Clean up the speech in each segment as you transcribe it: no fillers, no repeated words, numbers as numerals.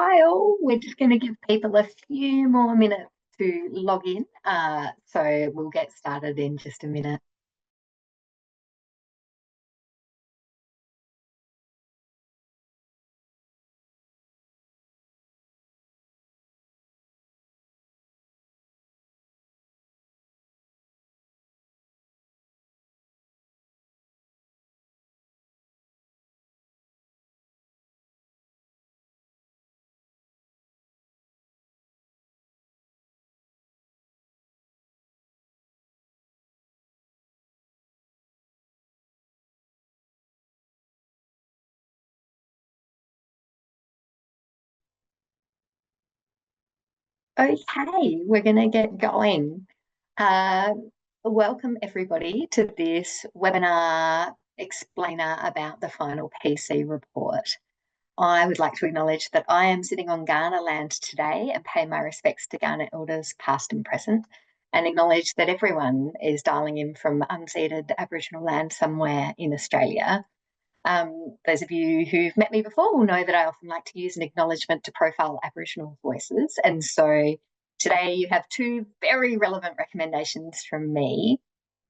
Hi all, we're just going to give people a few more minutes to log in, so we'll get started in just a minute. Okay, we're going to get going. Welcome everybody to this webinar explainer about the final PC report. I would like to acknowledge that I am sitting on Kaurna land today and pay my respects to Kaurna elders past and present, and acknowledge that everyone is dialing in from unceded Aboriginal land somewhere in Australia. Those of you who've met me before will know that I often like to use an acknowledgement to profile Aboriginal voices. And so today you have two very relevant recommendations from me.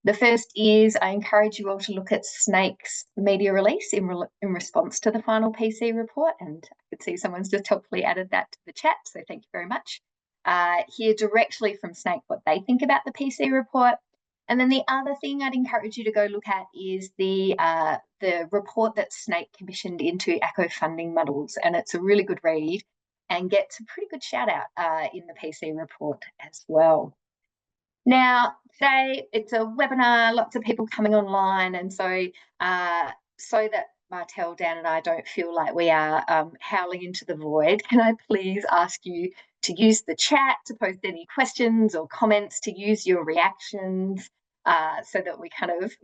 The first is I encourage you all to look at Snake's media release in response to the final PC report. And I could see someone's just helpfully added that to the chat, so thank you very much. Hear directly from Snake what they think about the PC report. And then the other thing I'd encourage you to go look at is the report that Snake commissioned into ACCO funding models. And it's a really good read and gets a pretty good shout out in the PC report as well. Now, today it's a webinar, lots of people coming online. And so, so that Martel, Dan and I don't feel like we are howling into the void, can I please ask you to use the chat to post any questions or comments, to use your reactions, so that we kind of,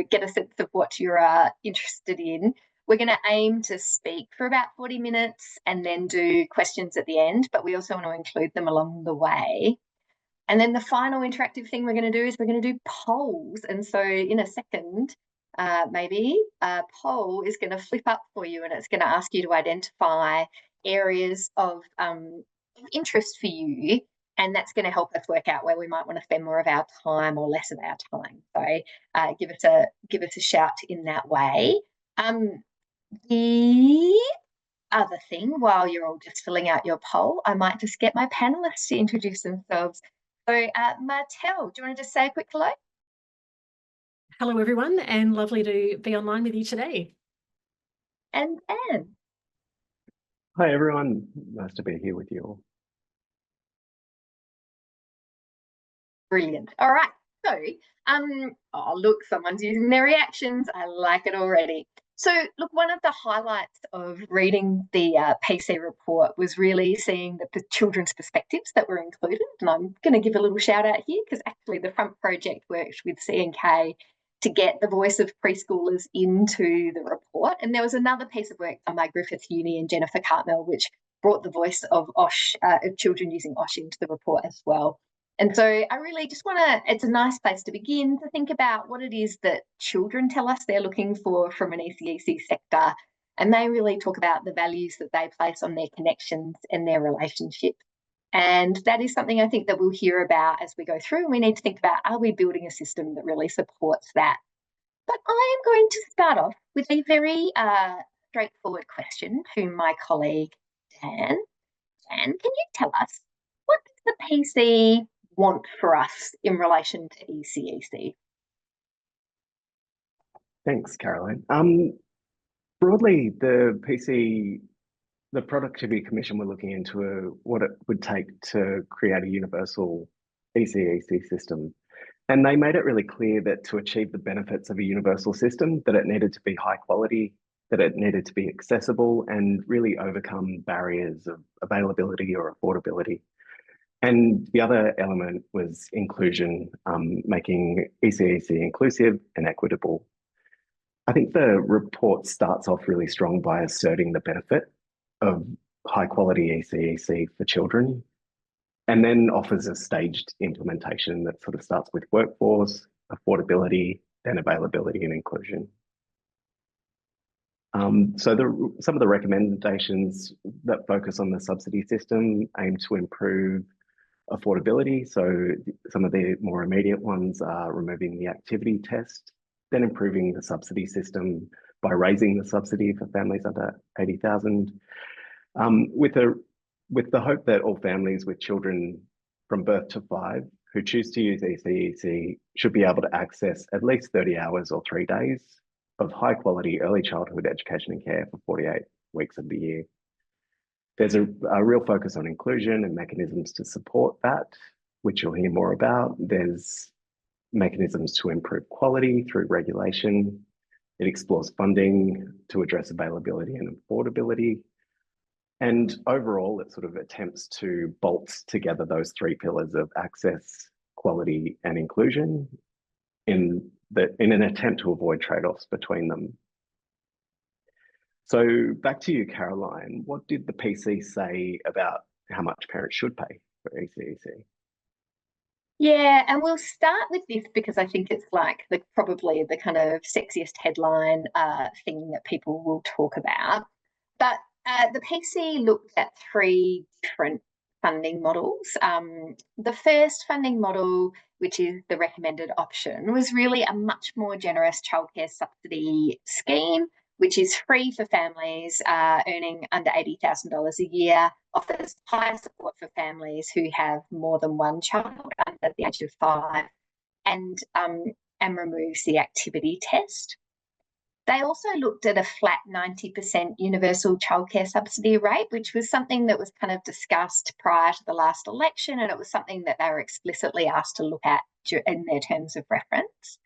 get a sense of what you're interested in. We're going to aim to speak for about 40 minutes and then do questions at the end, but we also want to include them along the way. And then the final interactive thing we're going to do is we're going to do polls. And so in a second, maybe a poll is going to flip up for you, and it's going to ask you to identify areas of interest for you. And that's going to help us work out where we might want to spend more of our time or less of our time. So give us a shout in that way. The other thing, while you're all just filling out your poll, I might just get my panelists to introduce themselves. So Martel, do you want to just say a quick hello? Hello, everyone, and lovely to be online with you today. And Anne. Hi, everyone. Nice to be here with you all. Brilliant. All right. So, oh, look, someone's using their reactions. I like it already. So, look, one of the highlights of reading the PC report was really seeing the children's perspectives that were included. And I'm going to give a little shout out here because actually the Front Project worked with C&K to get the voice of preschoolers into the report. And there was another piece of work by Griffith Uni and Jennifer Cartmel, which brought the voice of OSH, of children using OSH into the report as well. And so I really just want to, it's a nice place to begin to think about what it is that children tell us they're looking for from an ECEC sector. And they really talk about the values that they place on their connections and their relationships. And that is something I think that we'll hear about as we go through. And we need to think about, are we building a system that really supports that? But I am going to start off with a very straightforward question to my colleague, Dan. Dan, can you tell us, what does the PC want for us in relation to ECEC? Thanks, Caroline. Broadly, the Productivity Commission were looking into what it would take to create a universal ECEC system. And they made it really clear that to achieve the benefits of a universal system, that it needed to be high quality, that it needed to be accessible, and really overcome barriers of availability or affordability. And the other element was inclusion, making ECEC inclusive and equitable. I think the report starts off really strong by asserting the benefit of high quality ECEC for children, and then offers a staged implementation that sort of starts with workforce, affordability, then availability and inclusion. So some of the recommendations that focus on the subsidy system aim to improve affordability. So some of the more immediate ones are removing the activity test, then improving the subsidy system by raising the subsidy for families under 80,000, with the hope that all families with children from birth to 5 who choose to use ECEC should be able to access at least 30 hours or 3 days of high quality early childhood education and care for 48 weeks of the year. There's a real focus on inclusion and mechanisms to support that, which you'll hear more about. There's mechanisms to improve quality through regulation. It explores funding to address availability and affordability. And overall, it sort of attempts to bolt together those 3 pillars of access, quality, and inclusion in an attempt to avoid trade-offs between them. So back to you, Caroline. What did the PC say about how much parents should pay for ECEC? Yeah, and we'll start with this because I think it's like probably the kind of sexiest headline thing that people will talk about. But the PC looked at 3 different funding models. The first funding model, which is the recommended option, was really a much more generous childcare subsidy scheme, which is free for families earning under $80,000 a year, offers higher support for families who have more than 1 child under the age of 5, and removes the activity test. They also looked at a flat 90% universal childcare subsidy rate, which was something that was kind of discussed prior to the last election, and it was something that they were explicitly asked to look at in their terms of reference.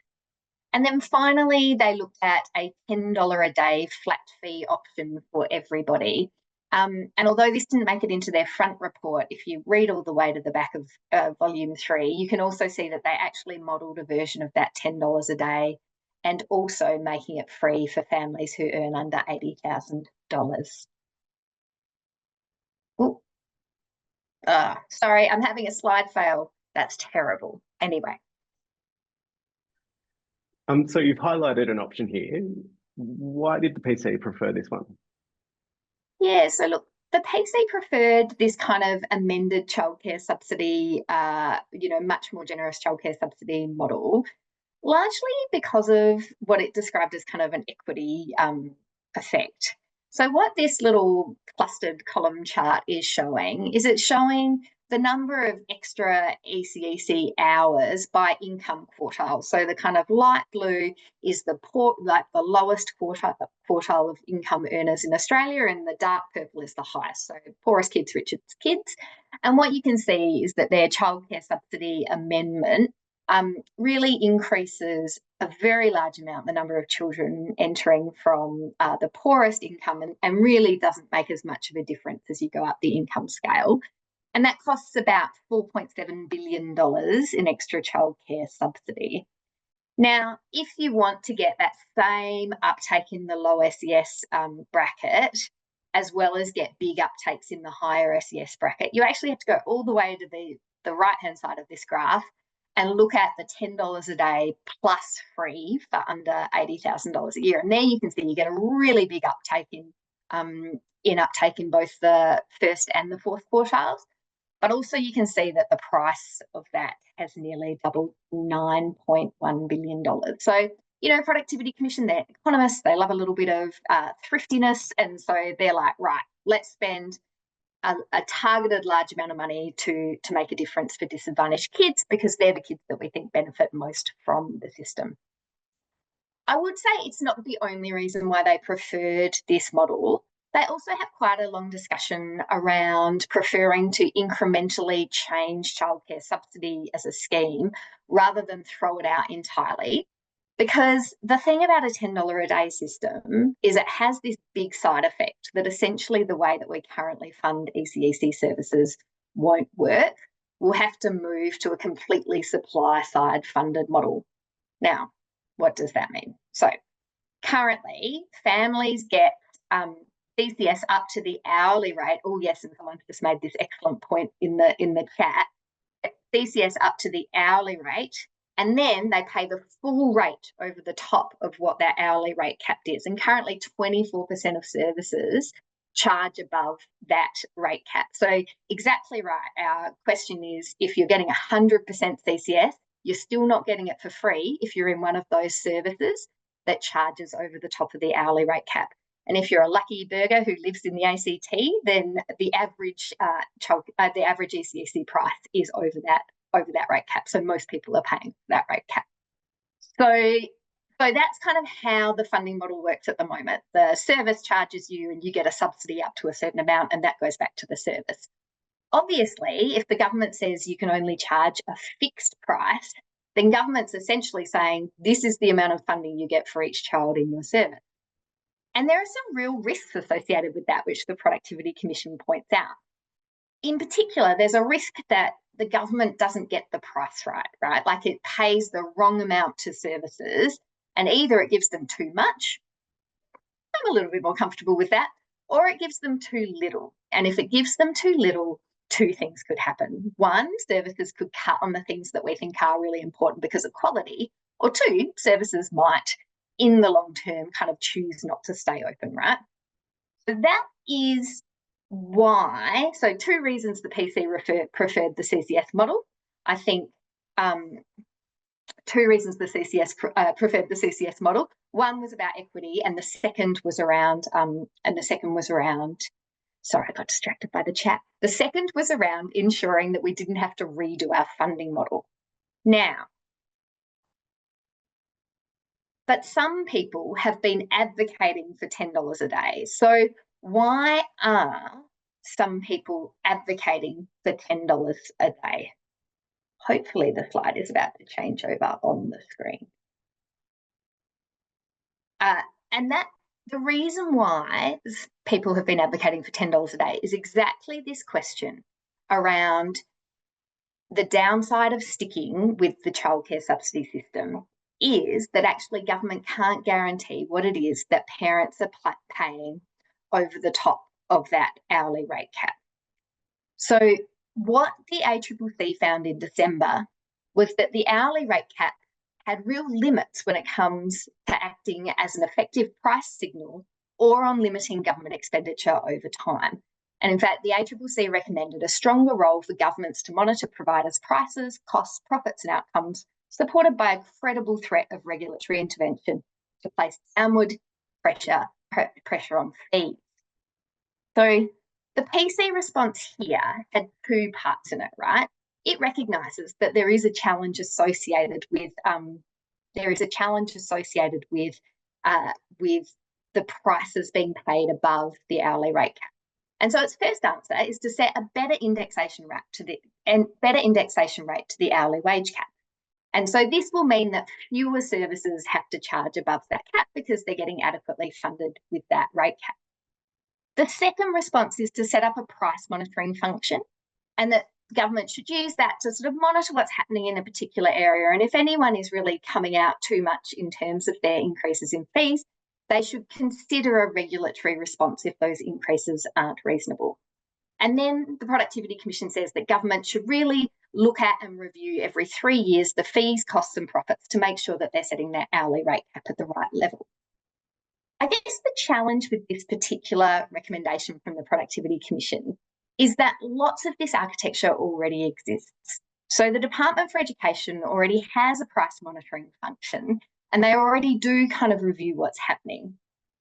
And then finally, they looked at a $10 a day flat fee option for everybody. And although this didn't make it into their front report, if you read all the way to the back of volume 3, you can also see that they actually modelled a version of that $10 a day and also making it free for families who earn under $80,000. Sorry, I'm having a slide fail. That's terrible. Anyway. So you've highlighted an option here. Why did the PC prefer this one? Yeah, so look, the PC preferred this kind of amended childcare subsidy, much more generous childcare subsidy model, largely because of what it described as kind of an equity effect. So what this little clustered column chart is showing is it's showing the number of extra ECEC hours by income quartile. So the kind of light blue is the lowest quartile of income earners in Australia, and the dark purple is the highest. So poorest kids, richest kids. And what you can see is that their childcare subsidy amendment really increases a very large amount the number of children entering from the poorest income, and really doesn't make as much of a difference as you go up the income scale. And that costs about $4.7 billion in extra childcare subsidy. Now, if you want to get that same uptake in the low SES bracket, as well as get big uptakes in the higher SES bracket, you actually have to go all the way to the right-hand side of this graph and look at the $10 a day plus free for under $80,000 a year. And there you can see you get a really big uptake in both the first and the fourth quartiles. But also you can see that the price of that has nearly doubled, $9.1 billion. So, Productivity Commission, they're economists, they love a little bit of thriftiness. And so they're like, right, let's spend a targeted large amount of money to make a difference for disadvantaged kids, because they're the kids that we think benefit most from the system. I would say it's not the only reason why they preferred this model. They also have quite a long discussion around preferring to incrementally change childcare subsidy as a scheme rather than throw it out entirely. Because the thing about a $10 a day system is it has this big side effect that essentially the way that we currently fund ECEC services won't work. We'll have to move to a completely supply side funded model. Now, what does that mean? So currently families get CCS up to the hourly rate. Oh yes, and someone just made this excellent point in the chat. CCS up to the hourly rate And then they pay the full rate over the top of what their hourly rate cap is. And currently 24% of services charge above that rate cap. So exactly right. Our question is, if you're getting 100% CCS, you're still not getting it for free if you're in one of those services that charges over the top of the hourly rate cap. And if you're a lucky burger who lives in the ACT, then the average ECEC price is over that rate cap. So most people are paying that rate cap. So that's kind of how the funding model works at the moment. The service charges you and you get a subsidy up to a certain amount, and that goes back to the service. Obviously, if the government says you can only charge a fixed price, then government's essentially saying this is the amount of funding you get for each child in your service. And there are some real risks associated with that, which the Productivity Commission points out. In particular, there's a risk that the government doesn't get the price right? Like it pays the wrong amount to services, and either it gives them too much, I'm a little bit more comfortable with that, or it gives them too little. And if it gives them too little, two things could happen. One, services could cut on the things that we think are really important because of quality, or two, services might, in the long term, kind of choose not to stay open, right? So that is why, so two reasons the PC preferred the CCS model. I think two reasons the CCS preferred the CCS model. One was about equity, and the second was around, sorry, I got distracted by the chat. The second was around ensuring that we didn't have to redo our funding model. Now, but some people have been advocating for $10 a day. So why are some people advocating for $10 a day? Hopefully the slide is about to change over on the screen. And that the reason why people have been advocating for $10 a day is exactly this question around the downside of sticking with the childcare subsidy system is that actually government can't guarantee what it is that parents are paying over the top of that hourly rate cap. So what the ACCC found in December was that the hourly rate cap had real limits when it comes to acting as an effective price signal or on limiting government expenditure over time. And in fact, the ACCC recommended a stronger role for governments to monitor providers' prices, costs, profits and outcomes, supported by a credible threat of regulatory intervention to place downward pressure on fees. So the PC response here had two parts in it, right? It recognises that there is a challenge associated with the prices being paid above the hourly rate cap. And so its first answer is to set a better indexation rate to the hourly wage cap. And so this will mean that fewer services have to charge above that cap because they're getting adequately funded with that rate cap. The second response is to set up a price monitoring function, and that government should use that to sort of monitor what's happening in a particular area. And if anyone is really coming out too much in terms of their increases in fees, they should consider a regulatory response if those increases aren't reasonable. And then the Productivity Commission says that government should really look at and review every 3 years the fees, costs and profits to make sure that they're setting their hourly rate cap at the right level. I guess the challenge with this particular recommendation from the Productivity Commission is that lots of this architecture already exists. So the Department for Education already has a price monitoring function, and they already do kind of review what's happening.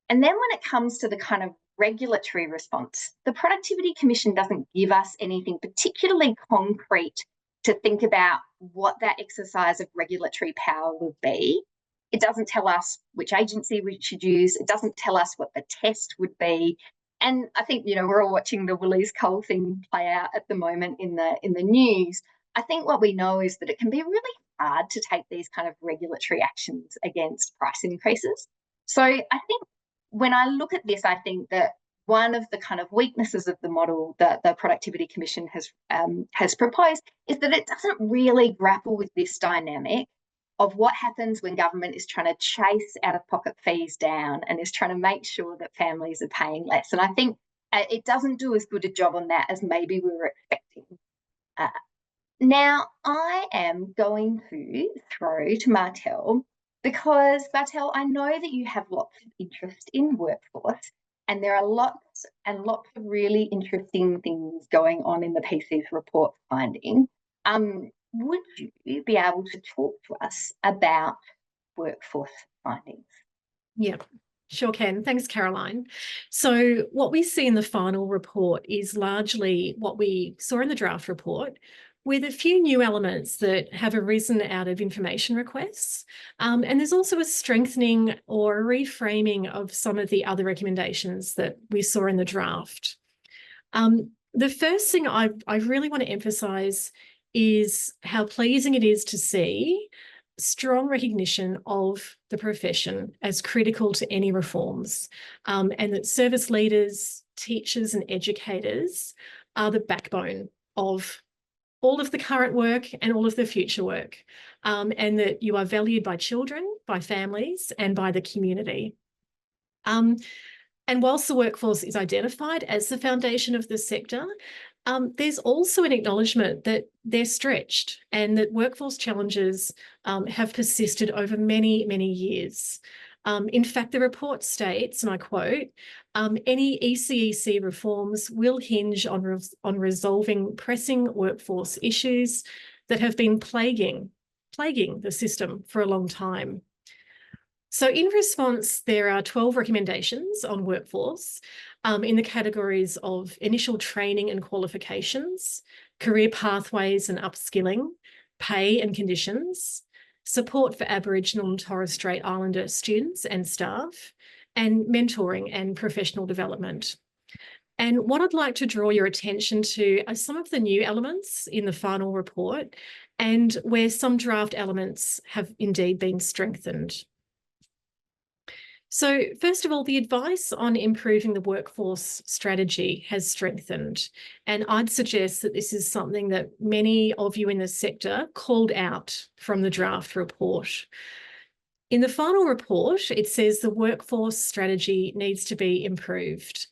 And then when it comes to the kind of regulatory response, the Productivity Commission doesn't give us anything particularly concrete to think about what that exercise of regulatory power would be. It doesn't tell us which agency we should use. It doesn't tell us what the test would be. And I think, you know, we're all watching the Woolies coal thing play out at the moment in the news. I think what we know is that it can be really hard to take these kind of regulatory actions against price increases. So I think when I look at this, I think that one of the kind of weaknesses of the model that the Productivity Commission has proposed is that it doesn't really grapple with this dynamic of what happens when government is trying to chase out-of-pocket fees down and is trying to make sure that families are paying less. And I think it doesn't do as good a job on that as maybe we were expecting. Now, I am going to throw to Martel because, Martel, I know that you have lots of interest in workforce, and there are lots and lots of really interesting things going on in the PC's report finding. Would you be able to talk to us about workforce findings? Yeah, sure can. Thanks, Caroline. So what we see in the final report is largely what we saw in the draft report, with a few new elements that have arisen out of information requests. And there's also a strengthening or a reframing of some of the other recommendations that we saw in the draft. The first thing I really want to emphasise is how pleasing it is to see strong recognition of the profession as critical to any reforms, and that service leaders, teachers and educators are the backbone of all of the current work and all of the future work, and that you are valued by children, by families and by the community. And whilst the workforce is identified as the foundation of the sector, there's also an acknowledgement that they're stretched and that workforce challenges have persisted over many, many years. In fact, the report states, and I quote, any ECEC reforms will hinge on resolving pressing workforce issues that have been plaguing the system for a long time. So in response, there are 12 recommendations on workforce in the categories of initial training and qualifications, career pathways and upskilling, pay and conditions, support for Aboriginal and Torres Strait Islander students and staff, and mentoring and professional development. And what I'd like to draw your attention to are some of the new elements in the final report and where some draft elements have indeed been strengthened. So first of all, the advice on improving the workforce strategy has strengthened. And I'd suggest that this is something that many of you in the sector called out from the draft report. In the final report, it says the workforce strategy needs to be improved,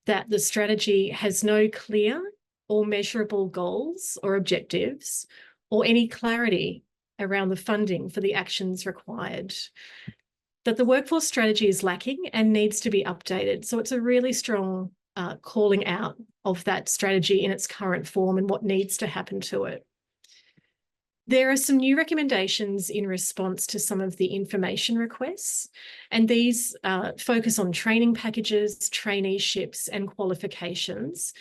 that the strategy has no clear or measurable goals or objectives or any clarity around the funding for the actions required, that the workforce strategy is lacking and needs to be updated. So it's a really strong calling out of that strategy in its current form and what needs to happen to it. There are some new recommendations in response to some of the information requests, and these focus on training packages, traineeships and qualifications.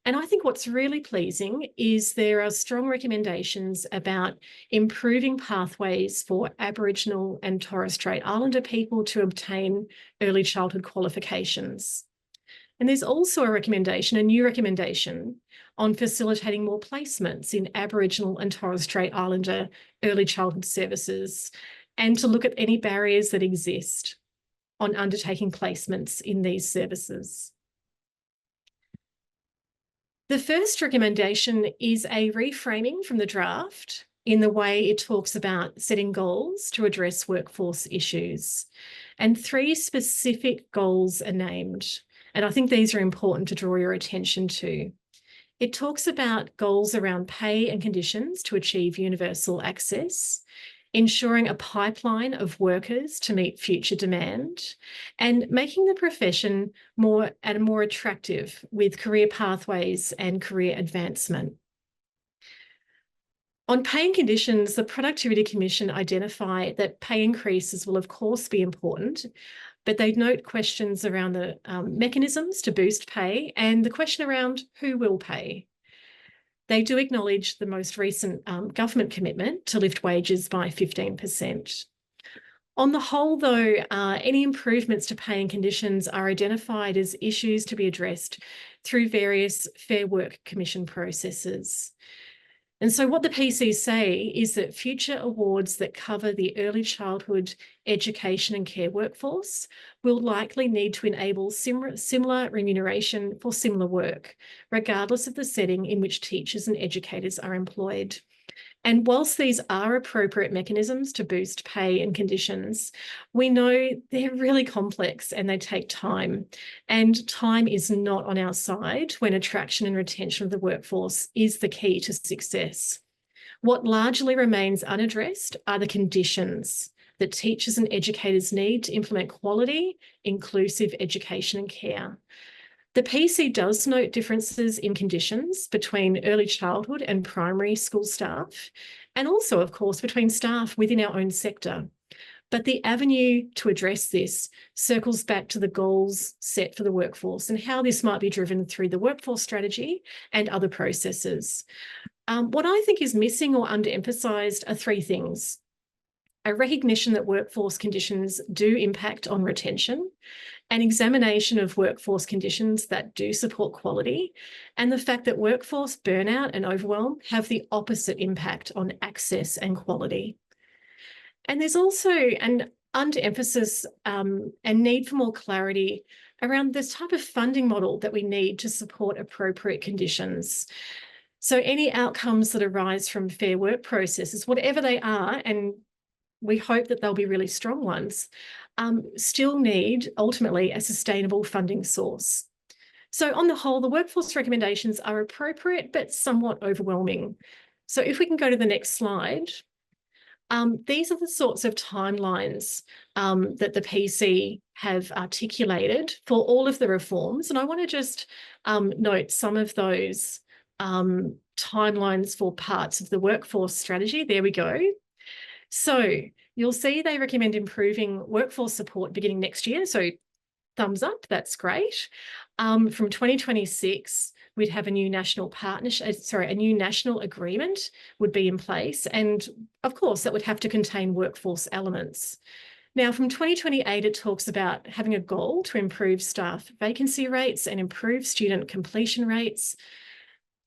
And I think what's really pleasing is there are strong recommendations about improving pathways for Aboriginal and Torres Strait Islander people to obtain early childhood qualifications. And there's also a recommendation, a new recommendation, on facilitating more placements in Aboriginal and Torres Strait Islander early childhood services, and to look at any barriers that exist on undertaking placements in these services. The first recommendation is a reframing from the draft in the way it talks about setting goals to address workforce issues. And 3 specific goals are named, and I think these are important to draw your attention to. It talks about goals around pay and conditions to achieve universal access, ensuring a pipeline of workers to meet future demand, and making the profession more attractive with career pathways and career advancement. On pay and conditions, the Productivity Commission identify that pay increases will of course be important, but they note questions around the mechanisms to boost pay and the question around who will pay. They do acknowledge the most recent government commitment to lift wages by 15%. On the whole, though, any improvements to pay and conditions are identified as issues to be addressed through various Fair Work Commission processes. And so what the PCs say is that future awards that cover the early childhood education and care workforce will likely need to enable similar remuneration for similar work, regardless of the setting in which teachers and educators are employed. And whilst these are appropriate mechanisms to boost pay and conditions, we know they're really complex and they take time. And time is not on our side when attraction and retention of the workforce is the key to success. What largely remains unaddressed are the conditions that teachers and educators need to implement quality, inclusive education and care. The PC does note differences in conditions between early childhood and primary school staff, and also, of course, between staff within our own sector. But the avenue to address this circles back to the goals set for the workforce and how this might be driven through the workforce strategy and other processes. What I think is missing or underemphasised are three things: a recognition that workforce conditions do impact on retention, an examination of workforce conditions that do support quality, and the fact that workforce burnout and overwhelm have the opposite impact on access and quality. And there's also an underemphasis and need for more clarity around this type of funding model that we need to support appropriate conditions. So any outcomes that arise from fair work processes, whatever they are, and we hope that they'll be really strong ones, still need ultimately a sustainable funding source. So on the whole, the workforce recommendations are appropriate but somewhat overwhelming. So if we can go to the next slide. These are the sorts of timelines that the PC have articulated for all of the reforms. And I want to just note some of those timelines for parts of the workforce strategy. There we go. So you'll see they recommend improving workforce support beginning next year. So thumbs up, that's great. From 2026, we'd have a new national partnership, a new national agreement would be in place. And of course, that would have to contain workforce elements. Now, from 2028, it talks about having a goal to improve staff vacancy rates and improve student completion rates.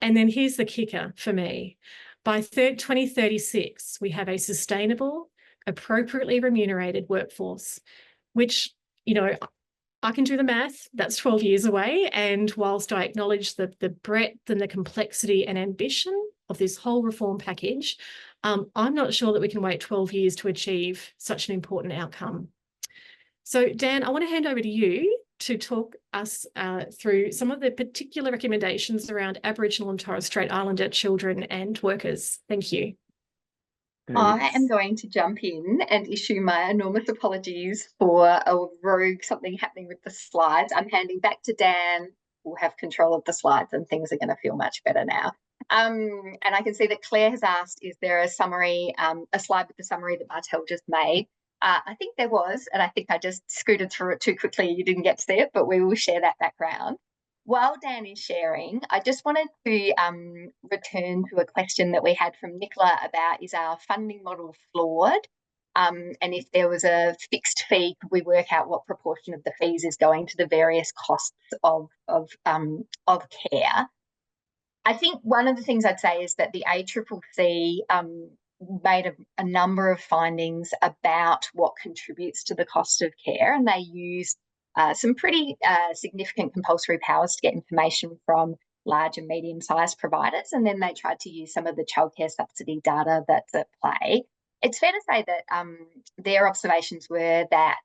And then here's the kicker for me. By 2036, we have a sustainable, appropriately remunerated workforce, which, I can do the math, that's 12 years away. And whilst I acknowledge the breadth and the complexity and ambition of this whole reform package, I'm not sure that we can wait 12 years to achieve such an important outcome. So Dan, I want to hand over to you to talk us through some of the particular recommendations around Aboriginal and Torres Strait Islander children and workers. Thank you. I am going to jump in and issue my enormous apologies for a rogue something happening with the slides. I'm handing back to Dan, who will have control of the slides, and things are going to feel much better now. And I can see that Claire has asked, is there a summary, a slide with the summary that Martel just made? I think there was, and I think I just scooted through it too quickly. You didn't get to see it, but we will share that background. While Dan is sharing, I just wanted to return to a question that we had from Nicola about, is our funding model flawed? And if there was a fixed fee, could we work out what proportion of the fees is going to the various costs of care? I think one of the things I'd say is that the ACCC made a number of findings about what contributes to the cost of care, and they used some pretty significant compulsory powers to get information from large and medium-sized providers, and then they tried to use some of the childcare subsidy data that's at play. It's fair to say that their observations were that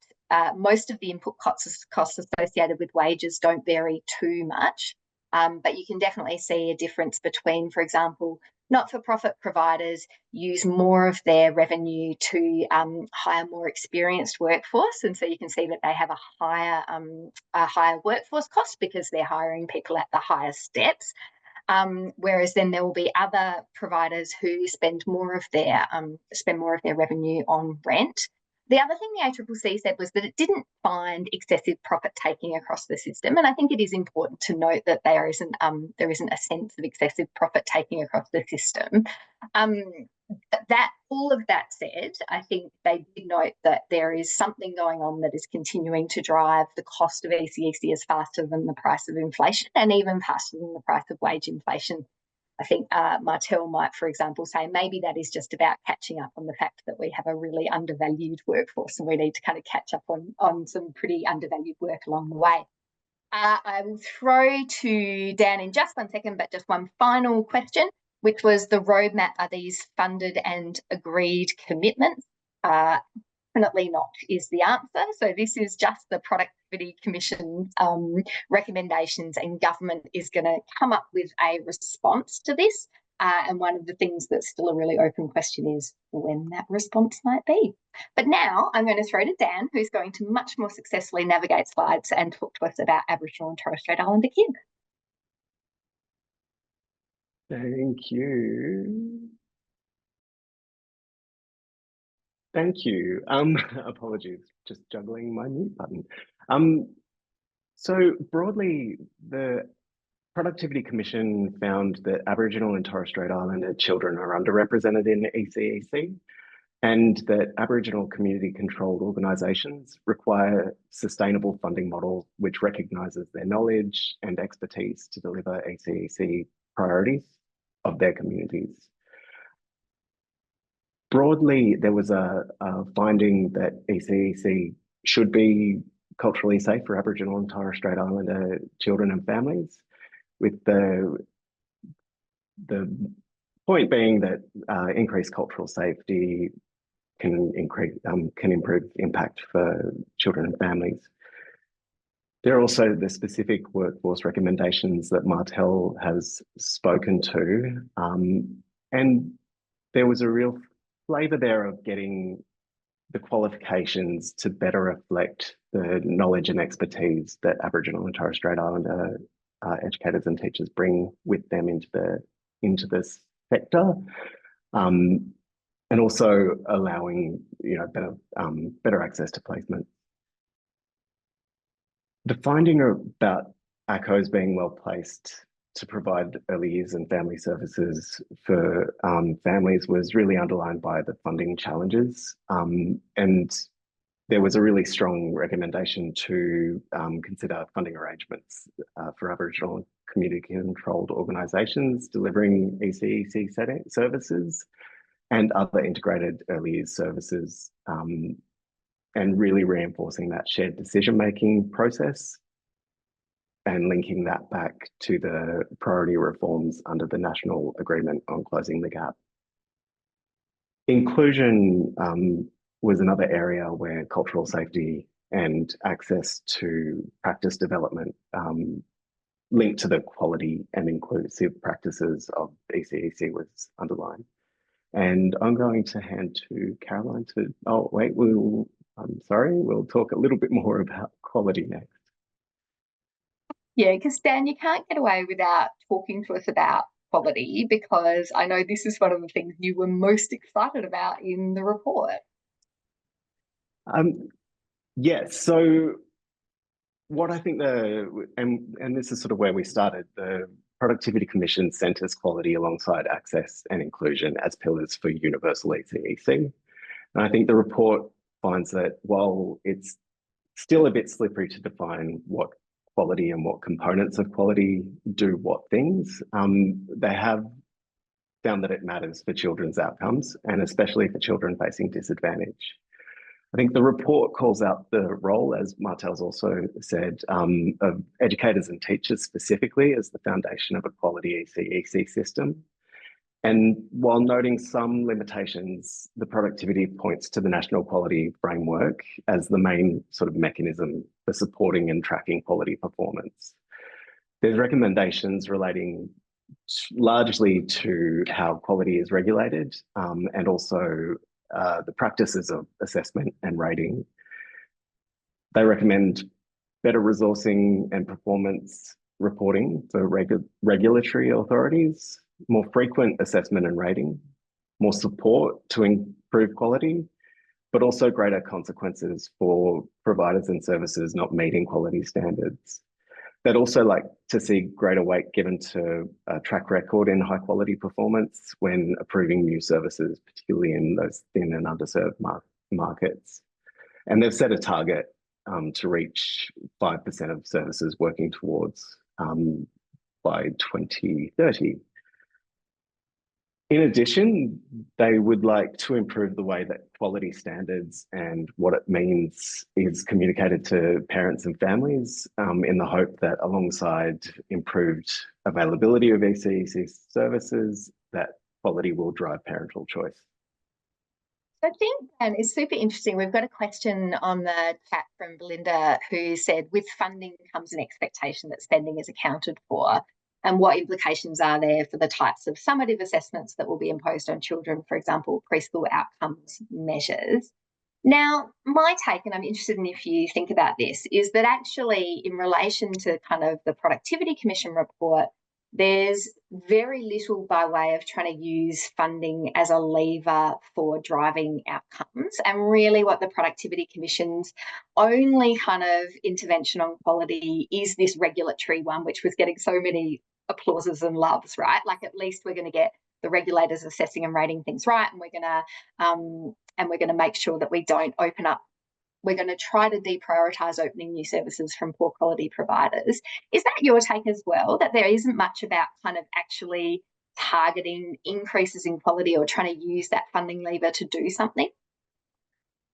most of the input costs associated with wages don't vary too much, but you can definitely see a difference between, for example, not-for-profit providers use more of their revenue to hire more experienced workforce, and so you can see that they have a higher workforce cost because they're hiring people at the highest steps. Whereas then there will be other providers who spend more of their revenue on rent. The other thing the ACCC said was that it didn't find excessive profit taking across the system, and I think it is important to note that there isn't a sense of excessive profit taking across the system. That all of that said, I think they did note that there is something going on that is continuing to drive the cost of ECEC as faster than the price of inflation, and even faster than the price of wage inflation. I think Martel might, for example, say maybe that is just about catching up on the fact that we have a really undervalued workforce and we need to kind of catch up on some pretty undervalued work along the way. I will throw to Dan in just 1 second, but just one final question, which was the roadmap. Are these funded and agreed commitments? Definitely not is the answer. So this is just the Productivity Commission recommendations, and government is going to come up with a response to this. And one of the things that's still a really open question is when that response might be. But now I'm going to throw to Dan, who's going to much more successfully navigate slides and talk to us about Aboriginal and Torres Strait Islander kids. Thank you. Thank you. Apologies, just juggling my mute button. So broadly, the Productivity Commission found that Aboriginal and Torres Strait Islander children are underrepresented in ECEC, and that Aboriginal community-controlled organisations require sustainable funding models which recognises their knowledge and expertise to deliver ECEC priorities of their communities. Broadly, there was a finding that ECEC should be culturally safe for Aboriginal and Torres Strait Islander children and families, with the point being that increased cultural safety can improve impact for children and families. There are also the specific workforce recommendations that Martel has spoken to, and there was a real flavour there of getting the qualifications to better reflect the knowledge and expertise that Aboriginal and Torres Strait Islander educators and teachers bring with them into this sector, and also allowing better access to placement. The finding about ACOs being well placed to provide early years and family services for families was really underlined by the funding challenges, and there was a really strong recommendation to consider funding arrangements for Aboriginal and community-controlled organisations delivering ECEC services and other integrated early years services, and really reinforcing that shared decision-making process and linking that back to the priority reforms under the National Agreement on Closing the Gap. Inclusion was another area where cultural safety and access to practice development linked to the quality and inclusive practices of ECEC was underlined. And I'm going to hand to Caroline to, we'll talk a little bit more about quality next. Yeah, because Dan, you can't get away without talking to us about quality, because I know this is one of the things you were most excited about in the report. Yes, so what I think and this is sort of where we started, the Productivity Commission centres quality alongside access and inclusion as pillars for universal ECEC. And I think the report finds that while it's still a bit slippery to define what quality and what components of quality do what things, they have found that it matters for children's outcomes, and especially for children facing disadvantage. I think the report calls out the role, as Martel's also said, of educators and teachers specifically as the foundation of a quality ECEC system. And while noting some limitations, the productivity points to the National Quality Framework as the main sort of mechanism for supporting and tracking quality performance. There's recommendations relating largely to how quality is regulated, and also the practices of assessment and rating. They recommend better resourcing and performance reporting for regulatory authorities, more frequent assessment and rating, more support to improve quality, but also greater consequences for providers and services not meeting quality standards. They'd also like to see greater weight given to a track record in high quality performance when approving new services, particularly in those thin and underserved markets. And they've set a target to reach 5% of services working towards by 2030. In addition, they would like to improve the way that quality standards and what it means is communicated to parents and families, in the hope that alongside improved availability of ECEC services, that quality will drive parental choice. I think, Dan, it's super interesting. We've got a question on the chat from Belinda who said, with funding comes an expectation that spending is accounted for. and what implications are there for the types of summative assessments that will be imposed on children, for example, preschool outcomes measures. Now, my take, and I'm interested in if you think about this, is that actually in relation to kind of the Productivity Commission report, there's very little by way of trying to use funding as a lever for driving outcomes. And really what the Productivity Commission's only kind of intervention on quality is this regulatory one, which was getting so many applauses and loves, right? Like at least we're going to get the regulators assessing and rating things right, and we're going to make sure that we don't open up. We're going to try to deprioritise opening new services from poor quality providers. Is that your take as well, that there isn't much about kind of actually targeting increases in quality or trying to use that funding lever to do something?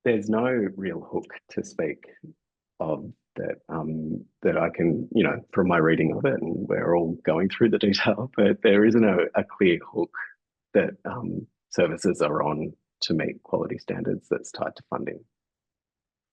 There's no real hook to speak of that I can, from my reading of it, and we're all going through the detail, but there isn't a clear hook that services are on to meet quality standards that's tied to funding.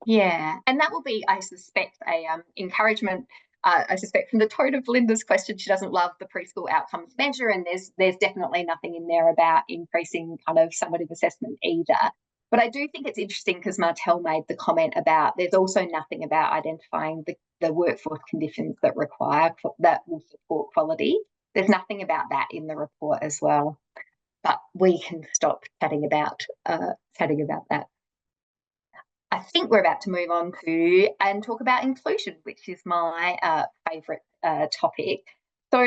Yeah, and that will be, I suspect, a encouragement. I suspect from the tone of Linda's question, she doesn't love the preschool outcomes measure, and there's definitely nothing in there about increasing kind of summative assessment either. But I do think it's interesting because Martel made the comment about there's also nothing about identifying the workforce conditions that will support quality. There's nothing about that in the report as well. But we can stop chatting about that. I think we're about to move on to and talk about inclusion, which is my favourite topic. So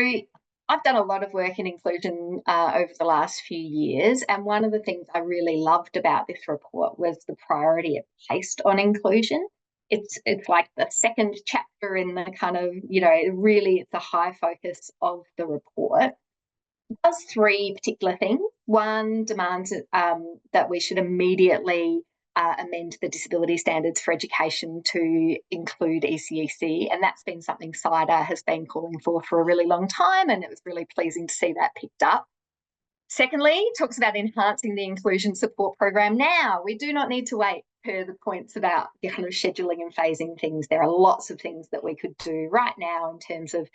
I've done a lot of work in inclusion over the last few years, and one of the things I really loved about this report was the priority it placed on inclusion. It's like the second chapter in the kind of, really it's a high focus of the report. It does three particular things. One demands that we should immediately amend the disability standards for education to include ECEC, and that's been something CIDA has been calling for a really long time, and it was really pleasing to see that picked up. Secondly, it talks about enhancing the inclusion support program now. We do not need to wait per the points about kind of scheduling and phasing things. There are lots of things that we could do right now in terms of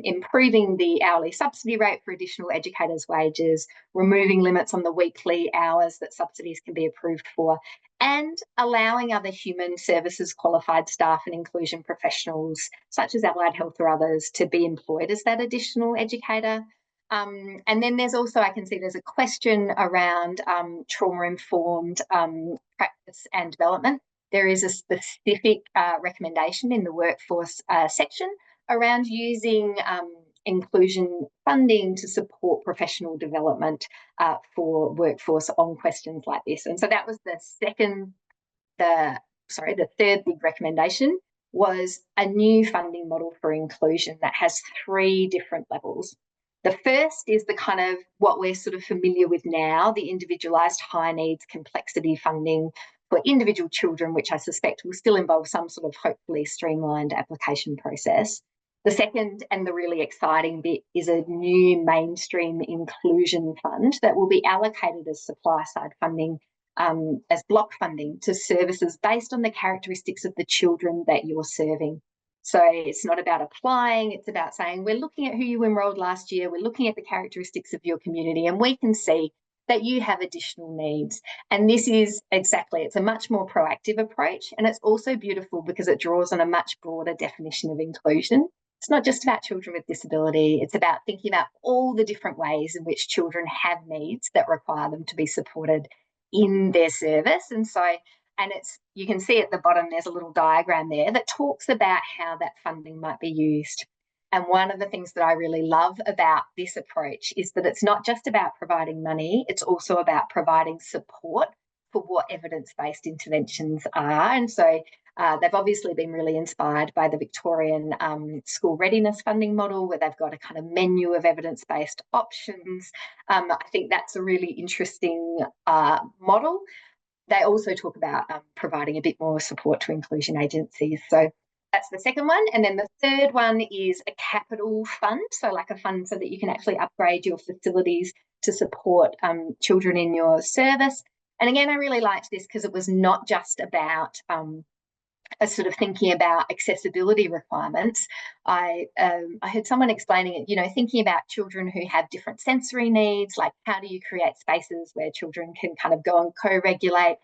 improving the hourly subsidy rate for additional educators' wages, removing limits on the weekly hours that subsidies can be approved for, and allowing other human services qualified staff and inclusion professionals, such as allied health or others, to be employed as that additional educator. And then there's also, I can see there's a question around trauma-informed practice and development. There is a specific recommendation in the workforce section around using inclusion funding to support professional development for workforce on questions like this. And so that was the third big recommendation was a new funding model for inclusion that has three different levels. The first is the kind of what we're sort of familiar with now, the individualised high needs complexity funding for individual children, which I suspect will still involve some sort of hopefully streamlined application process. The second and the really exciting bit is a new mainstream inclusion fund that will be allocated as supply side funding, as block funding to services based on the characteristics of the children that you're serving. So it's not about applying, it's about saying, we're looking at who you enrolled last year, we're looking at the characteristics of your community, and we can see that you have additional needs. And this is it's a much more proactive approach. And it's also beautiful because it draws on a much broader definition of inclusion. It's not just about children with disability, it's about thinking about all the different ways in which children have needs that require them to be supported in their service. And you can see at the bottom, there's a little diagram there that talks about how that funding might be used. And one of the things that I really love about this approach is that it's not just about providing money, it's also about providing support for what evidence-based interventions are. And so they've obviously been really inspired by the Victorian school readiness funding model, where they've got a kind of menu of evidence-based options. I think that's a really interesting model. They also talk about providing a bit more support to inclusion agencies. So that's the second one. And then the third one is a capital fund, so like a fund so that you can actually upgrade your facilities to support children in your service. And again, I really liked this because it was not just about sort of thinking about accessibility requirements, I heard someone explaining it, you know, thinking about children who have different sensory needs, like how do you create spaces where children can kind of go and co-regulate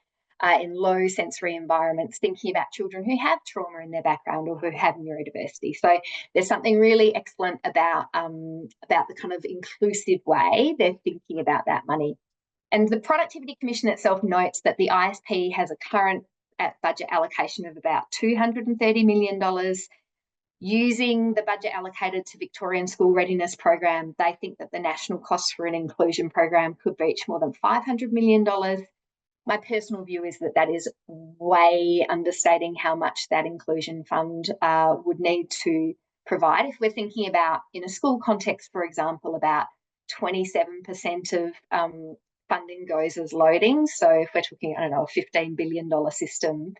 in low sensory environments, thinking about children who have trauma in their background or who have neurodiversity. So there's something really excellent about the kind of inclusive way they're thinking about that money. And the Productivity Commission itself notes that the ISP has a current budget allocation of about $230 million. Using the budget allocated to Victorian School Readiness Program, they think that the national costs for an inclusion program could reach more than $500 million. My personal view is that that is way understating how much that inclusion fund would need to provide. If we're thinking about, in a school context, for example, about 27% of funding goes as loading. So if we're talking, I don't know, a $15 billion system,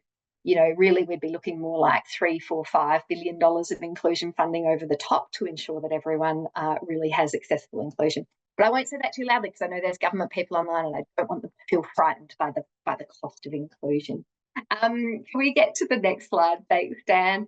you know, really we'd be looking more like $3, $4, $5 billion of inclusion funding over the top to ensure that everyone really has accessible inclusion. But I won't say that too loudly because I know there's government people online and I don't want them to feel frightened by the cost of inclusion. Can we get to the next slide? Thanks, Dan.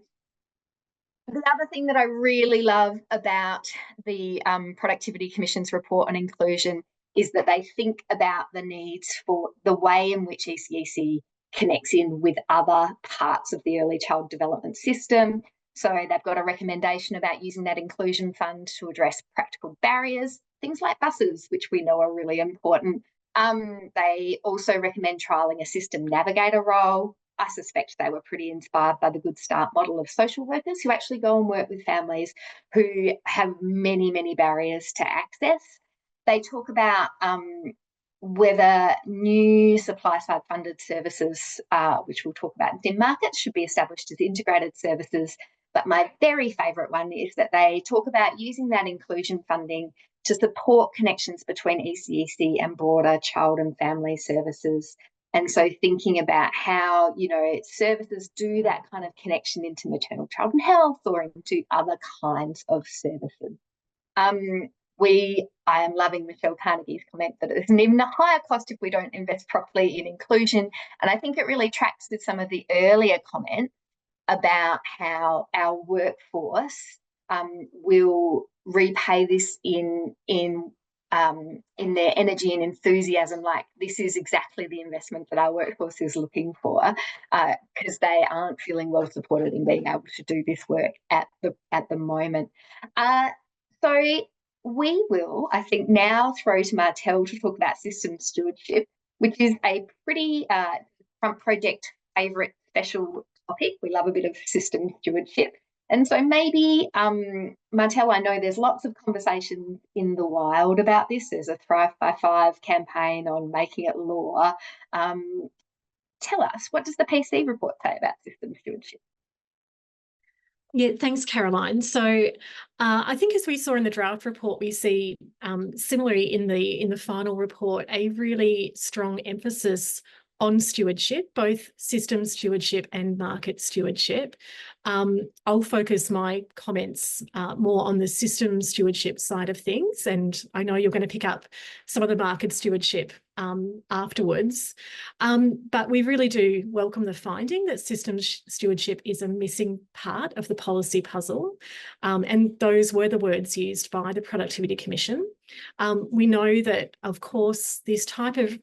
The other thing that I really love about the Productivity Commission's report on inclusion is that they think about the needs for the way in which ECEC connects in with other parts of the early child development system. So they've got a recommendation about using that inclusion fund to address practical barriers, things like buses, which we know are really important. They also recommend trialling a system navigator role. I suspect they were pretty inspired by the Good Start model of social workers who actually go and work with families who have many, many barriers to access. They talk about whether new supply-side funded services, which we'll talk about in thin markets, should be established as integrated services. But my very favourite one is that they talk about using that inclusion funding to support connections between ECEC and broader child and family services. And so thinking about how, you know, services do that kind of connection into maternal child and health or into other kinds of services. I am loving Michelle Carnegie's comment that it's an even a higher cost if we don't invest properly in inclusion. And I think it really tracks with some of the earlier comments about how our workforce will repay this in their energy and enthusiasm. Like, this is exactly the investment that our workforce is looking for, because they aren't feeling well supported in being able to do this work at the moment. So we will, I think, now throw to Martel to talk about system stewardship, which is a pretty front project favourite special topic. We love a bit of system stewardship. And so maybe, Martel, I know there's lots of conversations in the wild about this. There's a Thrive by 5 campaign on making it law. Tell us, what does the PC report say about system stewardship? Yeah, thanks, Caroline. So I think, as we saw in the draft report, we see similarly in the final report a really strong emphasis on stewardship, both system stewardship and market stewardship. I'll focus my comments more on the system stewardship side of things, and I know you're going to pick up some of the market stewardship afterwards. But we really do welcome the finding that system stewardship is a missing part of the policy puzzle, and those were the words used by the Productivity Commission. We know that, of course, this type of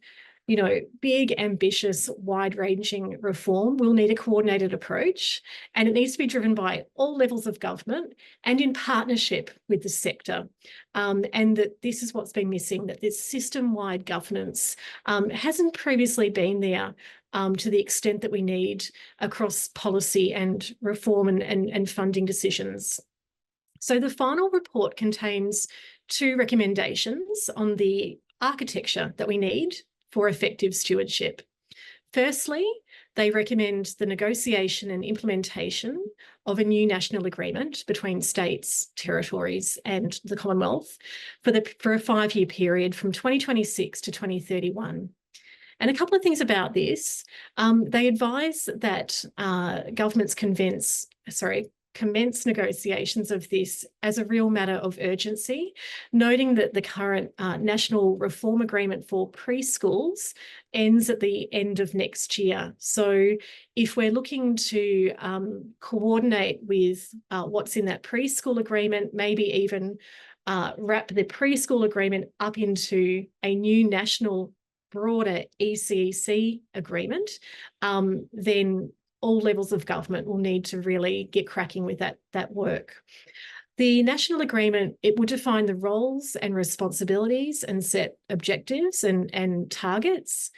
big, ambitious, wide-ranging reform will need a coordinated approach, and it needs to be driven by all levels of government and in partnership with the sector. And that this is what's been missing, that this system-wide governance hasn't previously been there to the extent that we need across policy and reform and funding decisions. So the final report contains 2 recommendations on the architecture that we need for effective stewardship. Firstly, they recommend the negotiation and implementation of a new national agreement between states, territories and the Commonwealth for a 5-year period from 2026 to 2031. And a couple of things about this. They advise that governments commence negotiations of this as a real matter of urgency, noting that the current national reform agreement for preschools ends at the end of next year. So if we're looking to coordinate with what's in that preschool agreement, maybe even wrap the preschool agreement up into a new national broader ECEC agreement, then all levels of government will need to really get cracking with that work. The national agreement, it will define the roles and responsibilities and set objectives and targets.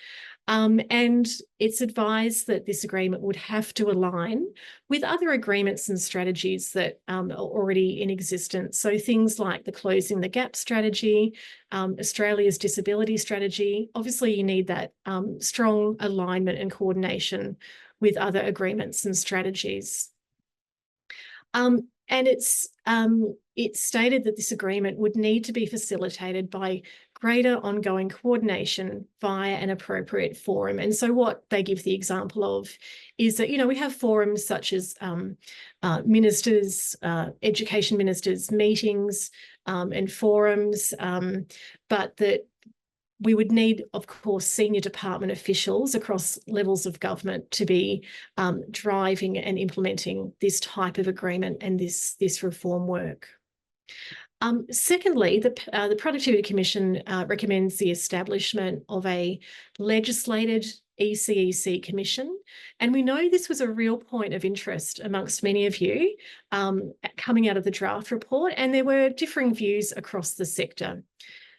And it's advised that this agreement would have to align with other agreements and strategies that are already in existence. So things like the Closing the Gap strategy, Australia's disability strategy. Obviously, you need that strong alignment and coordination with other agreements and strategies. And it's stated that this agreement would need to be facilitated by greater ongoing coordination via an appropriate forum. And so what they give the example of is that, we have forums such as ministers, education ministers' meetings and forums, but that we would need, of course, senior department officials across levels of government to be driving and implementing this type of agreement and this reform work. Secondly, the Productivity Commission recommends the establishment of a legislated ECEC Commission. And we know this was a real point of interest amongst many of you coming out of the draft report, and there were differing views across the sector.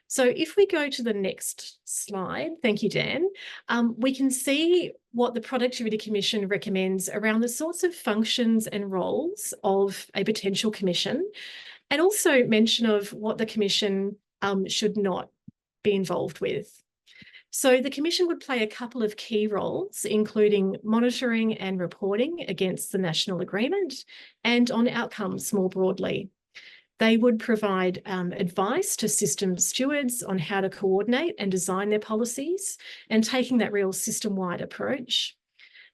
So if we go to the next slide, thank you, Dan, we can see what the Productivity Commission recommends around the sorts of functions and roles of a potential commission, and also mention of what the commission should not be involved with. So the commission would play a couple of key roles, including monitoring and reporting against the national agreement and on outcomes more broadly. They would provide advice to system stewards on how to coordinate and design their policies and taking that real system-wide approach.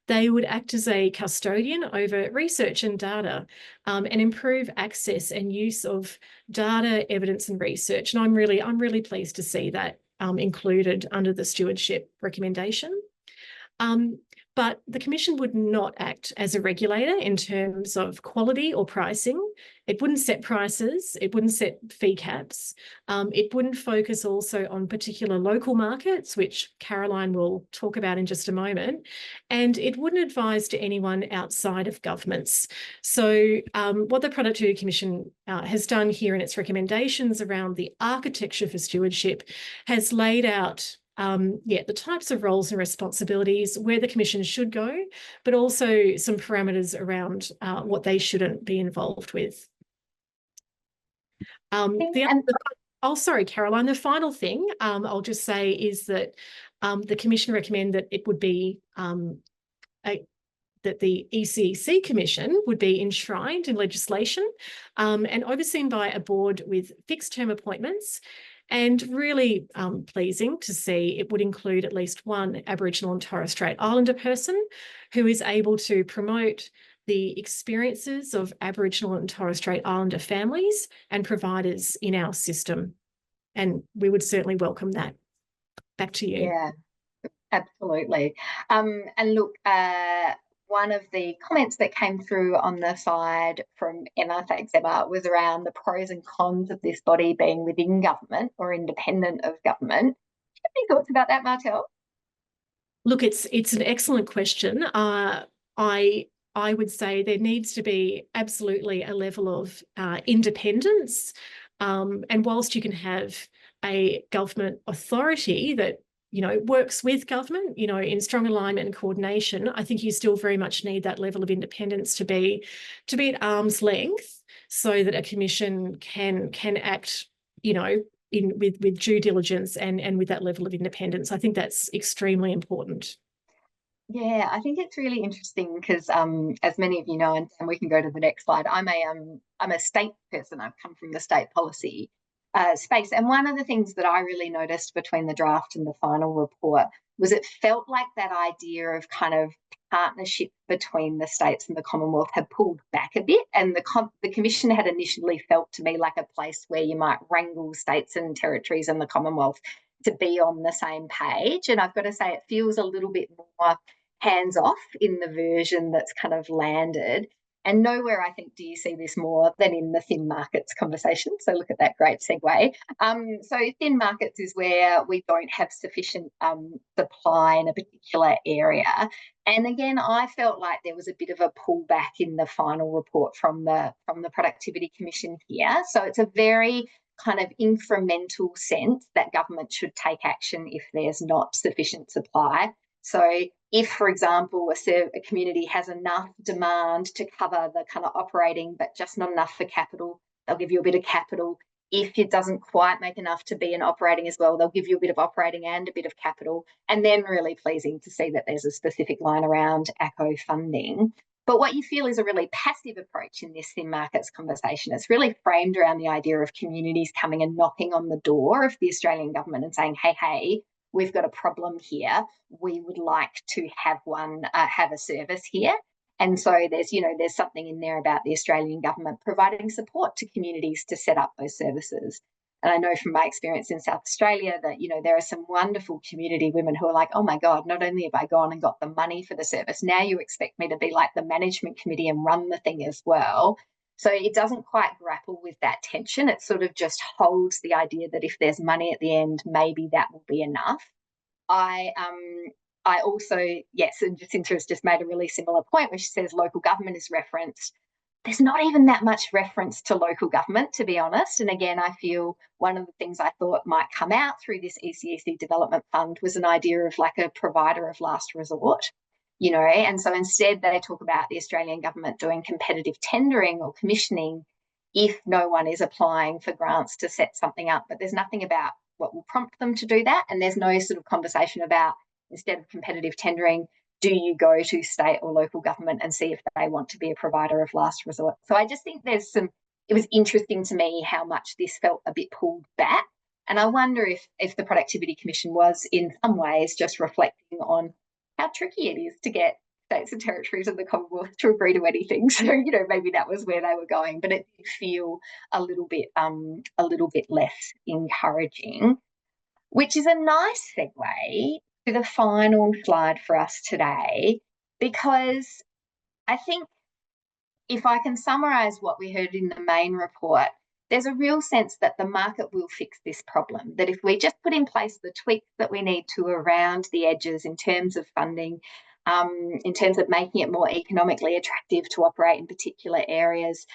They would act as a custodian over research and data and improve access and use of data, evidence and research. And I'm really pleased to see that included under the stewardship recommendation. But the Commission would not act as a regulator in terms of quality or pricing. It wouldn't set prices. It wouldn't set fee caps. It wouldn't focus also on particular local markets, which Caroline will talk about in just a moment. And it wouldn't advise to anyone outside of governments. So what the Productivity Commission has done here in its recommendations around the architecture for stewardship has laid out the types of roles and responsibilities, where the Commission should go, but also some parameters around what they shouldn't be involved with. Sorry, Caroline, the final thing I'll just say is that the Commission recommend that it would be that the ECEC Commission would be enshrined in legislation and overseen by a board with fixed term appointments. And really pleasing to see it would include at least one Aboriginal and Torres Strait Islander person who is able to promote the experiences of Aboriginal and Torres Strait Islander families and providers in our system. And we would certainly welcome that. Back to you. Yeah, absolutely. And look, one of the comments that came through on the side from Emma, thanks Emma, was around the pros and cons of this body being within government or independent of government. Do you have any thoughts about that, Martel? Look, it's an excellent question. I would say there needs to be absolutely a level of independence. And whilst you can have a government authority that works with government, in strong alignment and coordination, I think you still very much need that level of independence to be at arm's length so that a commission can act, with due diligence and with that level of independence. I think that's extremely important. Yeah, I think it's really interesting because, as many of you know, and we can go to the next slide, I'm a state person. I've come from the state policy space. And one of the things that I really noticed between the draft and the final report was it felt like that idea of kind of partnership between the states and the Commonwealth have pulled back a bit, and the Commission had initially felt to me like a place where you might wrangle states and territories and the Commonwealth to be on the same page. And I've got to say, it feels a little bit more hands-off in the version that's kind of landed. And nowhere, I think, do you see this more than in the thin markets conversation. So look at that great segue. So thin markets is where we don't have sufficient supply in a particular area. And again, I felt like there was a bit of a pullback in the final report from the Productivity Commission here. So it's a very kind of incremental sense that government should take action if there's not sufficient supply. So if, for example, a community has enough demand to cover the kind of operating, but just not enough for capital, they'll give you a bit of capital. If it doesn't quite make enough to be an operating as well, they'll give you a bit of operating and a bit of capital. And then really pleasing to see that there's a specific line around ACO funding. But what you feel is a really passive approach in this thin markets conversation. It's really framed around the idea of communities coming and knocking on the door of the Australian government and saying, hey, we've got a problem here. We would like to have a service here. And so there's something in there about the Australian government providing support to communities to set up those services. And I know from my experience in South Australia that, there are some wonderful community women who are like, oh my God, not only have I gone and got the money for the service, now you expect me to be like the management committee and run the thing as well. So it doesn't quite grapple with that tension. It sort of just holds the idea that if there's money at the end, maybe that will be enough. I also, and Jacinta has just made a really similar point where she says local government is referenced. There's not even that much reference to local government, to be honest. And again, I feel one of the things I thought might come out through this ECEC Development Fund was an idea of like a provider of last resort. And so instead they talk about the Australian government doing competitive tendering or commissioning if no one is applying for grants to set something up, but there's nothing about what will prompt them to do that. And there's no sort of conversation about, instead of competitive tendering, do you go to state or local government and see if they want to be a provider of last resort? So I just think it was interesting to me how much this felt a bit pulled back. And I wonder if the Productivity Commission was in some ways just reflecting on how tricky it is to get states and territories and the Commonwealth to agree to anything. So, maybe that was where they were going, but it did feel a little bit less encouraging, which is a nice segue to the final slide for us today, because I think if I can summarise what we heard in the main report, there's a real sense that the market will fix this problem, that if we just put in place the tweaks that we need to around the edges in terms of funding, in terms of making it more economically attractive to operate in particular areas,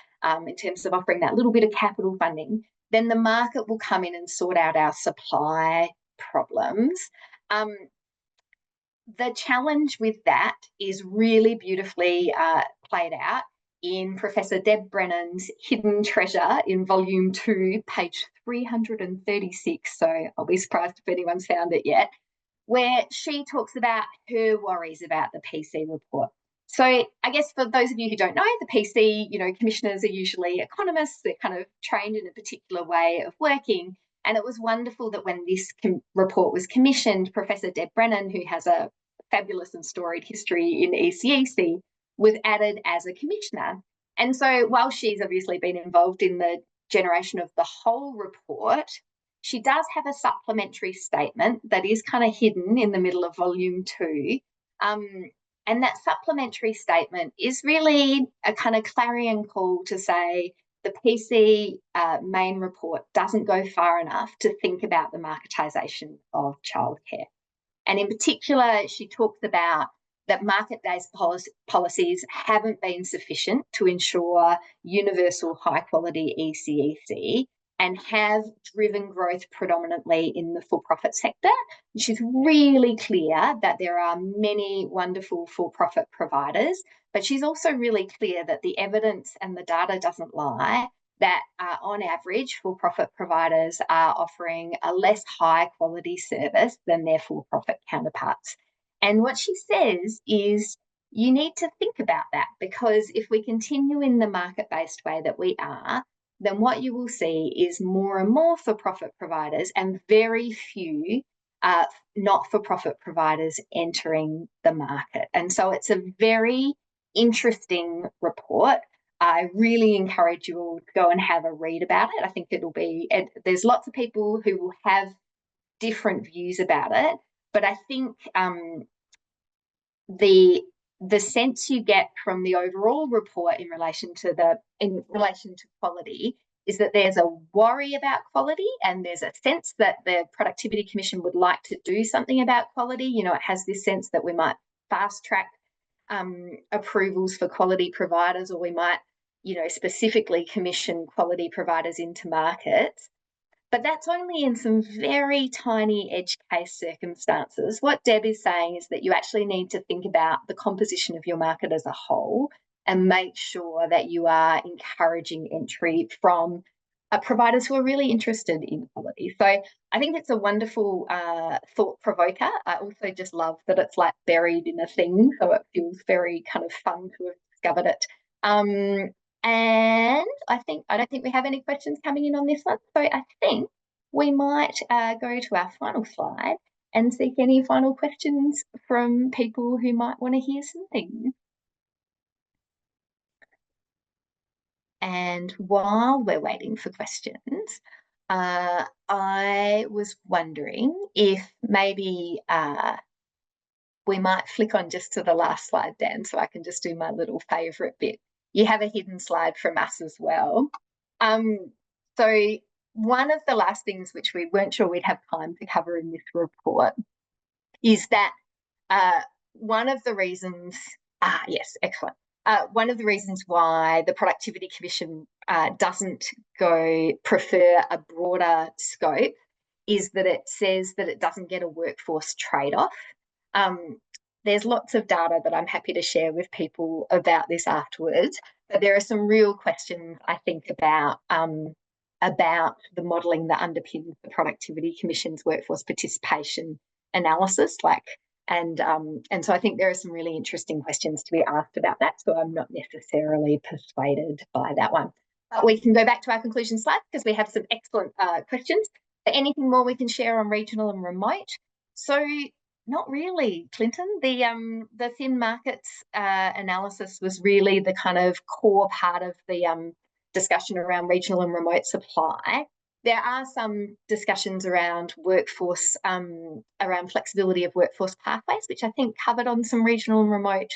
in terms of offering that little bit of capital funding, then the market will come in and sort out our supply problems. The challenge with that is really beautifully played out in Professor Deb Brennan's Hidden Treasure in Volume 2, page 336. So I'll be surprised if anyone's found it yet, where she talks about her worries about the PC report. So I guess for those of you who don't know, the PC, commissioners are usually economists. They're kind of trained in a particular way of working. And it was wonderful that when this report was commissioned, Professor Deb Brennan, who has a fabulous and storied history in ECEC, was added as a commissioner. And so while she's obviously been involved in the generation of the whole report, she does have a supplementary statement that is kind of hidden in the middle of Volume 2. And that supplementary statement is really a kind of clarion call to say the PC main report doesn't go far enough to think about the marketisation of childcare. And in particular, she talks about that market-based policies haven't been sufficient to ensure universal high-quality ECEC and have driven growth predominantly in the for-profit sector. And she's really clear that there are many wonderful for-profit providers, but she's also really clear that the evidence and the data doesn't lie, that on average, for-profit providers are offering a less high-quality service than their for-profit counterparts. And what she says is you need to think about that, because if we continue in the market-based way that we are, then what you will see is more and more for-profit providers and very few not-for-profit providers entering the market. And so it's a very interesting report. I really encourage you all to go and have a read about it. I think there's lots of people who will have different views about it, but I think the sense you get from the overall report in relation to quality is that there's a worry about quality, and there's a sense that the Productivity Commission would like to do something about quality. You know, it has this sense that we might fast track approvals for quality providers, or we might, you know, specifically commission quality providers into markets. But that's only in some very tiny edge case circumstances. What Deb is saying is that you actually need to think about the composition of your market as a whole and make sure that you are encouraging entry from providers who are really interested in quality. So I think it's a wonderful thought provoker. I also just love that it's like buried in a thing, so it feels very kind of fun to have discovered it. And I don't think we have any questions coming in on this one. So I think we might go to our final slide and seek any final questions from people who might want to hear something. And while we're waiting for questions, I was wondering if maybe we might flick on just to the last slide, Dan, so I can just do my little favourite bit. You have a hidden slide from us as well. So one of the last things which we weren't sure we'd have time to cover in this report is that one of the reasons, yes, excellent. One of the reasons why the Productivity Commission doesn't prefer a broader scope is that it says that it doesn't get a workforce trade-off. There's lots of data that I'm happy to share with people about this afterwards, but there are some real questions, I think, about the modelling that underpins the Productivity Commission's workforce participation analysis. And so I think there are some really interesting questions to be asked about that. So I'm not necessarily persuaded by that one. But we can go back to our conclusion slide because we have some excellent questions. Anything more we can share on regional and remote? So not really, Clinton. The thin markets analysis was really the kind of core part of the discussion around regional and remote supply. There are some discussions around workforce, around flexibility of workforce pathways, which I think covered on some regional and remote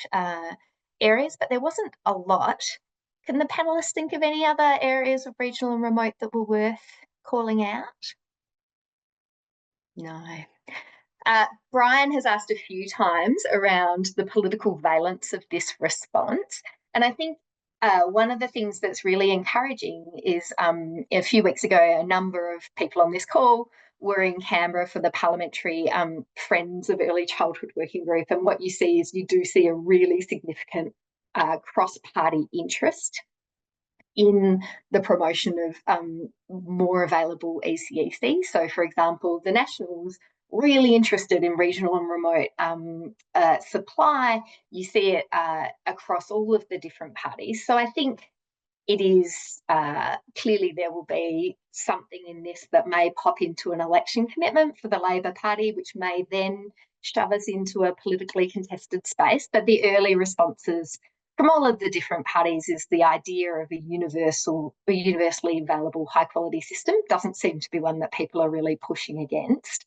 areas, but there wasn't a lot. Can the panelists think of any other areas of regional and remote that were worth calling out? No. Brian has asked a few times around the political valence of this response, and I think one of the things that's really encouraging is a few weeks ago, a number of people on this call were in Canberra for the Parliamentary Friends of Early Childhood Working Group, and what you see is you do see a really significant cross-party interest in the promotion of more available ECEC. So, for example, the Nationals really interested in regional and remote supply. You see it across all of the different parties. So I think it is clearly there will be something in this that may pop into an election commitment for the Labor Party, which may then shove us into a politically contested space. But the early responses from all of the different parties is the idea of a universally available high quality system doesn't seem to be one that people are really pushing against.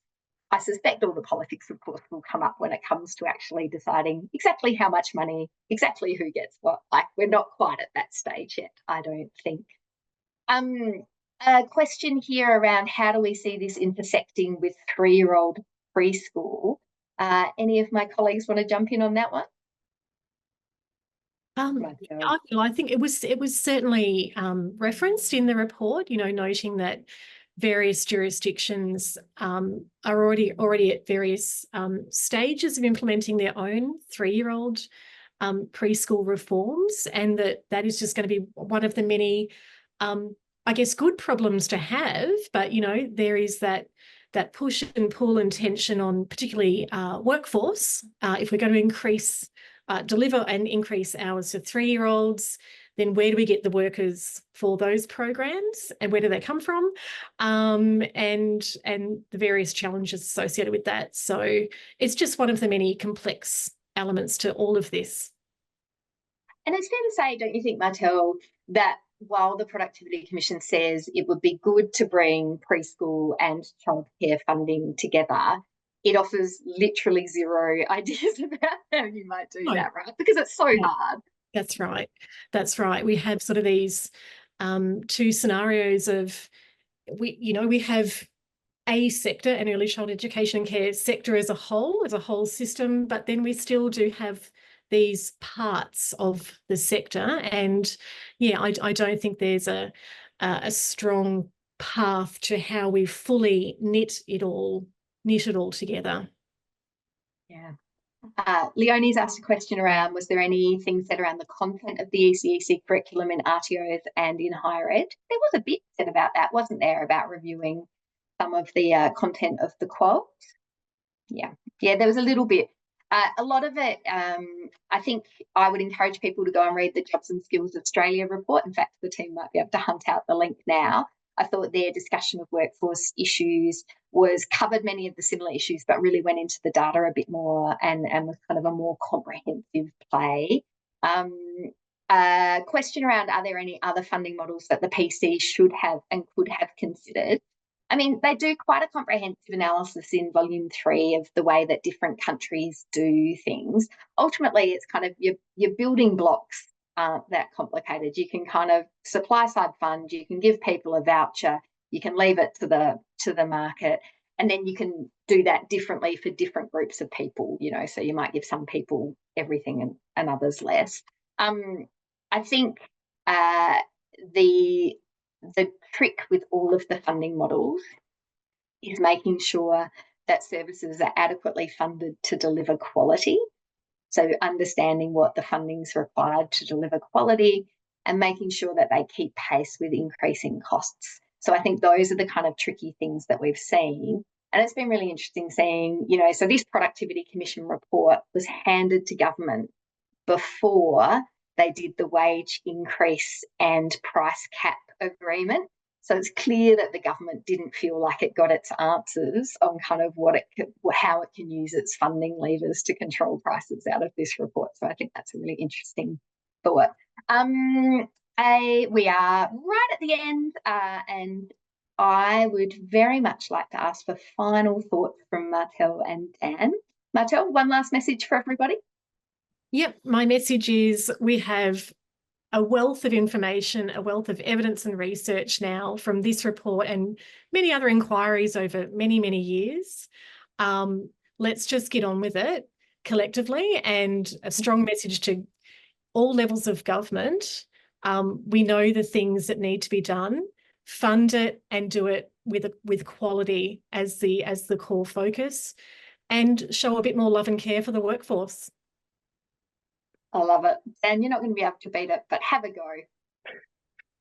I suspect all the politics, of course, will come up when it comes to actually deciding exactly how much money, exactly who gets what. Like, we're not quite at that stage yet, I don't think. A question here around how do we see this intersecting with 3-year-old preschool? Any of my colleagues want to jump in on that one? I think it was certainly referenced in the report, you know, noting that various jurisdictions are already at various stages of implementing their own 3-year-old preschool reforms, and that is just going to be one of the many, I guess, good problems to have. But, you know, there is that push and pull and tension on particularly workforce. If we're going to deliver and increase hours for 3-year-olds, then where do we get the workers for those programs, and where do they come from, and the various challenges associated with that. So it's just one of the many complex elements to all of this. And it's fair to say, don't you think, Martel, that while the Productivity Commission says it would be good to bring preschool and childcare funding together, it offers literally zero ideas about how you might do that, right? Because it's so hard. That's right. That's right. We have sort of these two scenarios of, we have a sector, an early child education and care sector as a whole system, but then we still do have these parts of the sector. And yeah, I don't think there's a strong path to how we fully knit it all together. Yeah. Leonie's asked a question around, was there anything said around the content of the ECEC curriculum in RTOs and in higher ed? There was a bit said about that, wasn't there, about reviewing some of the content of the quals? Yeah, there was a little bit. A lot of it, I think I would encourage people to go and read the Jobs and Skills Australia report. In fact, the team might be able to hunt out the link now. I thought their discussion of workforce issues covered many of the similar issues, but really went into the data a bit more and was kind of a more comprehensive play. Question around, are there any other funding models that the PC should have and could have considered? I mean, they do quite a comprehensive analysis in volume 3 of the way that different countries do things. Ultimately, it's kind of your building blocks aren't that complicated. You can kind of supply side fund, you can give people a voucher, you can leave it to the market, and then you can do that differently for different groups of people, so you might give some people everything and others less. I think the trick with all of the funding models is making sure that services are adequately funded to deliver quality. So understanding what the funding's required to deliver quality and making sure that they keep pace with increasing costs. So I think those are the kind of tricky things that we've seen. And it's been really interesting seeing, so this Productivity Commission report was handed to government before they did the wage increase and price cap agreement. So it's clear that the government didn't feel like it got its answers on kind of how it can use its funding levers to control prices out of this report. So I think that's a really interesting thought. We are right at the end, and I would very much like to ask for final thoughts from Martel and Dan. Martel, one last message for everybody. Yep, my message is we have a wealth of information, a wealth of evidence and research now from this report and many other inquiries over many, many years. Let's just get on with it collectively, and a strong message to all levels of government. We know the things that need to be done, fund it and do it with quality as the core focus, and show a bit more love and care for the workforce. I love it. And you're not going to be able to beat it, but have a go.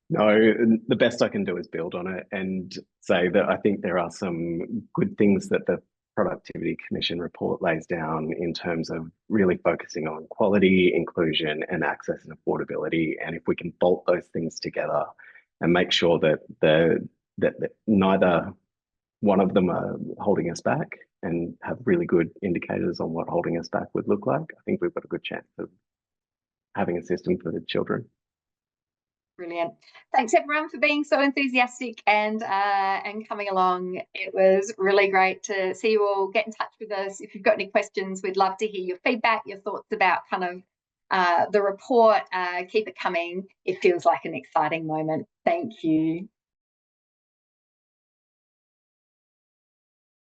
No, the best I can do is build on it and say that I think there are some good things that the Productivity Commission report lays down in terms of really focusing on quality, inclusion, and access and affordability. And if we can bolt those things together and make sure that neither one of them are holding us back and have really good indicators on what holding us back would look like, I think we've got a good chance of having a system for the children. Brilliant. Thanks everyone for being so enthusiastic and coming along. It was really great to see you all. Get in touch with us if you've got any questions. We'd love to hear your feedback, your thoughts about kind of the report. Keep it coming. It feels like an exciting moment. Thank you.